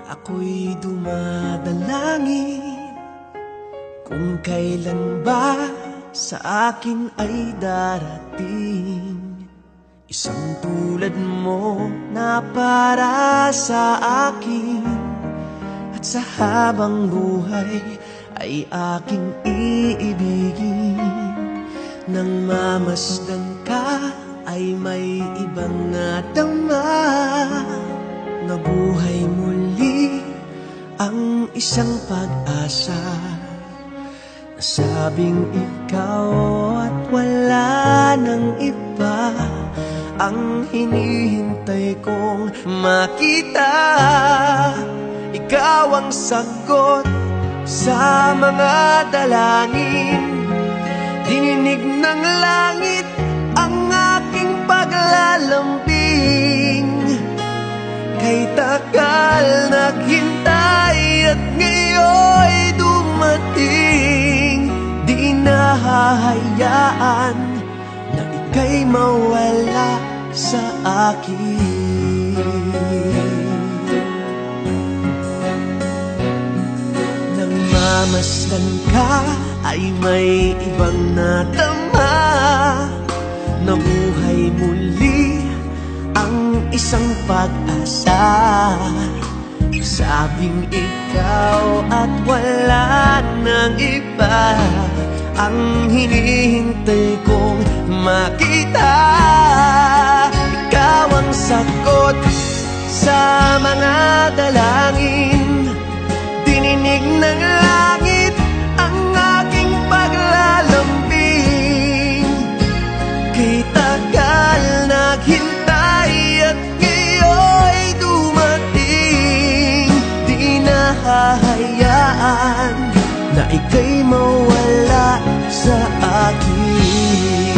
Ako'y dumadalangin kung kailan ba sa akin ay darating isang tulad mo na para sa akin, at sa habang buhay ay aking iibigin. Nang mamasdan ka ay may ibang nadama, nabuhay muli ang isang pag-asa. Nasabing ikaw at wala nang iba ang hinihintay kong makita. Ikaw ang sagot sa mga dalangin, dininig ng langit ang aking paglalambing. Kay tagal naghintay at ngayon'y dumating, di nahahayaan na ika'y mawala sa akin. Nang mamasdan ka ay may ibang nadama, nabuhay muli ang isang pag-asa. Sabing ikaw at wala nang iba ang hinihintay kong makita. Ikaw ang sagot sa mga dalangin, dininig ng langit ang aking paglalambing. Kay tagal naghintay at ngayon'y dumating, di nahahayaan na ika'y mawala sa akin.